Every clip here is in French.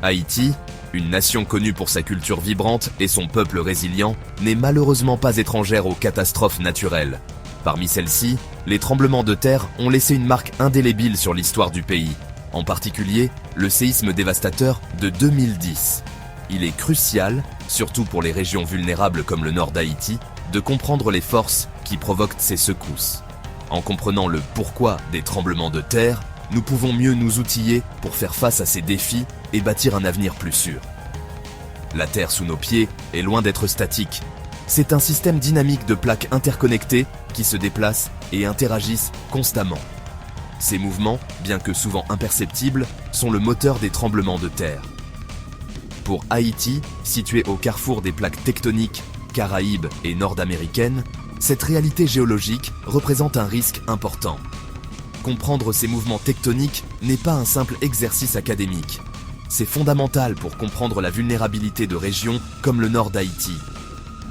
Haïti, une nation connue pour sa culture vibrante et son peuple résilient, n'est malheureusement pas étrangère aux catastrophes naturelles. Parmi celles-ci, les tremblements de terre ont laissé une marque indélébile sur l'histoire du pays, en particulier le séisme dévastateur de 2010. Il est crucial, surtout pour les régions vulnérables comme le nord d'Haïti, de comprendre les forces qui provoquent ces secousses. En comprenant le pourquoi des tremblements de terre, nous pouvons mieux nous outiller pour faire face à ces défis et bâtir un avenir plus sûr. La terre sous nos pieds est loin d'être statique. C'est un système dynamique de plaques interconnectées qui se déplacent et interagissent constamment. Ces mouvements, bien que souvent imperceptibles, sont le moteur des tremblements de terre. Pour Haïti, situé au carrefour des plaques tectoniques, caraïbes et nord-américaines, cette réalité géologique représente un risque important. Comprendre ces mouvements tectoniques n'est pas un simple exercice académique. C'est fondamental pour comprendre la vulnérabilité de régions comme le nord d'Haïti.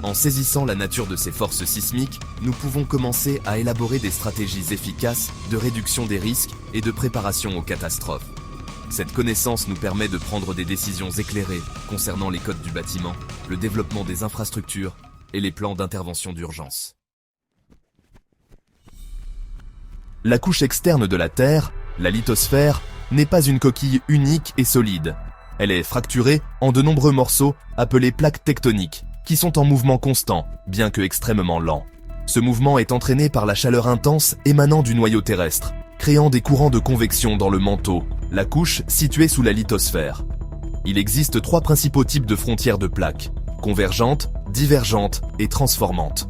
En saisissant la nature de ces forces sismiques, nous pouvons commencer à élaborer des stratégies efficaces de réduction des risques et de préparation aux catastrophes. Cette connaissance nous permet de prendre des décisions éclairées concernant les codes du bâtiment, le développement des infrastructures et les plans d'intervention d'urgence. La couche externe de la Terre, la lithosphère, n'est pas une coquille unique et solide. Elle est fracturée en de nombreux morceaux appelés plaques tectoniques, qui sont en mouvement constant, bien que extrêmement lent. Ce mouvement est entraîné par la chaleur intense émanant du noyau terrestre, créant des courants de convection dans le manteau, la couche située sous la lithosphère. Il existe 3 principaux types de frontières de plaques: convergentes, divergentes et transformantes.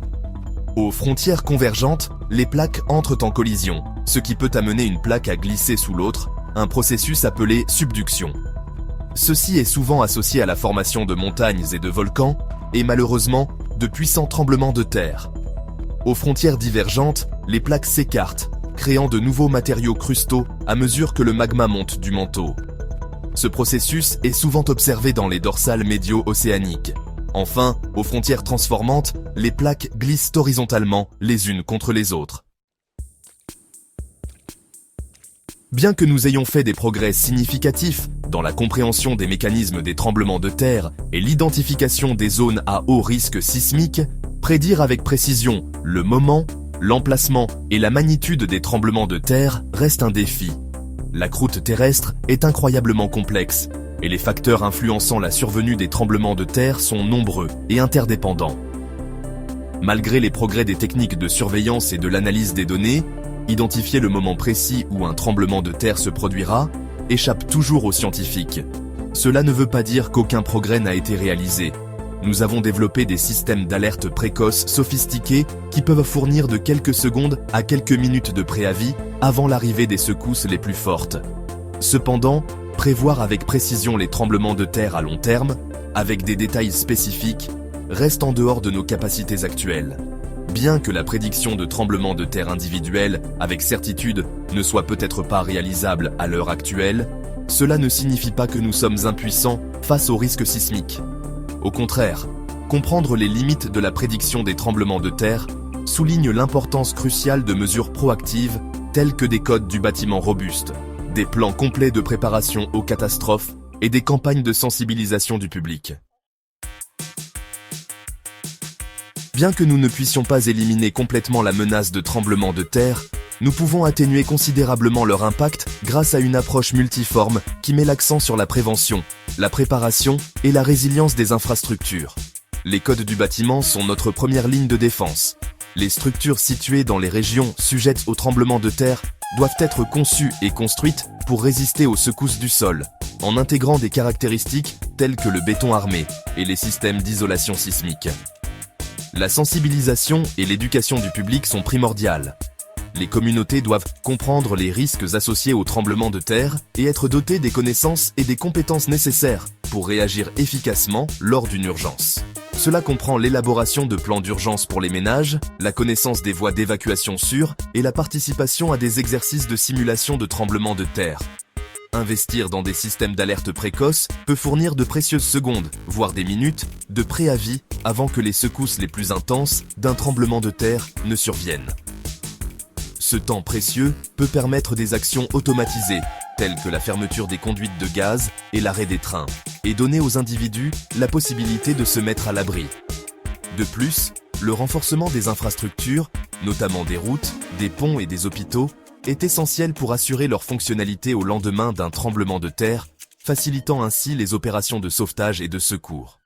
Aux frontières convergentes, les plaques entrent en collision, ce qui peut amener une plaque à glisser sous l'autre, un processus appelé subduction. Ceci est souvent associé à la formation de montagnes et de volcans, et malheureusement, de puissants tremblements de terre. Aux frontières divergentes, les plaques s'écartent, créant de nouveaux matériaux crustaux à mesure que le magma monte du manteau. Ce processus est souvent observé dans les dorsales médio-océaniques. Enfin, aux frontières transformantes, les plaques glissent horizontalement les unes contre les autres. Bien que nous ayons fait des progrès significatifs dans la compréhension des mécanismes des tremblements de terre et l'identification des zones à haut risque sismique, prédire avec précision le moment, l'emplacement et la magnitude des tremblements de terre reste un défi. La croûte terrestre est incroyablement complexe, et les facteurs influençant la survenue des tremblements de terre sont nombreux et interdépendants. Malgré les progrès des techniques de surveillance et de l'analyse des données, identifier le moment précis où un tremblement de terre se produira échappe toujours aux scientifiques. Cela ne veut pas dire qu'aucun progrès n'a été réalisé. Nous avons développé des systèmes d'alerte précoce sophistiqués qui peuvent fournir de quelques secondes à quelques minutes de préavis avant l'arrivée des secousses les plus fortes. Cependant, prévoir avec précision les tremblements de terre à long terme, avec des détails spécifiques, reste en dehors de nos capacités actuelles. Bien que la prédiction de tremblements de terre individuels avec certitude ne soit peut-être pas réalisable à l'heure actuelle, cela ne signifie pas que nous sommes impuissants face aux risques sismiques. Au contraire, comprendre les limites de la prédiction des tremblements de terre souligne l'importance cruciale de mesures proactives telles que des codes du bâtiment robustes, des plans complets de préparation aux catastrophes et des campagnes de sensibilisation du public. Bien que nous ne puissions pas éliminer complètement la menace de tremblements de terre, nous pouvons atténuer considérablement leur impact grâce à une approche multiforme qui met l'accent sur la prévention, la préparation et la résilience des infrastructures. Les codes du bâtiment sont notre première ligne de défense. Les structures situées dans les régions sujettes aux tremblements de terre doivent être conçues et construites pour résister aux secousses du sol, en intégrant des caractéristiques telles que le béton armé et les systèmes d'isolation sismique. La sensibilisation et l'éducation du public sont primordiales. Les communautés doivent comprendre les risques associés aux tremblements de terre et être dotées des connaissances et des compétences nécessaires pour réagir efficacement lors d'une urgence. Cela comprend l'élaboration de plans d'urgence pour les ménages, la connaissance des voies d'évacuation sûres et la participation à des exercices de simulation de tremblements de terre. Investir dans des systèmes d'alerte précoce peut fournir de précieuses secondes, voire des minutes, de préavis avant que les secousses les plus intenses d'un tremblement de terre ne surviennent. Ce temps précieux peut permettre des actions automatisées, telles que la fermeture des conduites de gaz et l'arrêt des trains, et donner aux individus la possibilité de se mettre à l'abri. De plus, le renforcement des infrastructures, notamment des routes, des ponts et des hôpitaux, est essentiel pour assurer leur fonctionnalité au lendemain d'un tremblement de terre, facilitant ainsi les opérations de sauvetage et de secours.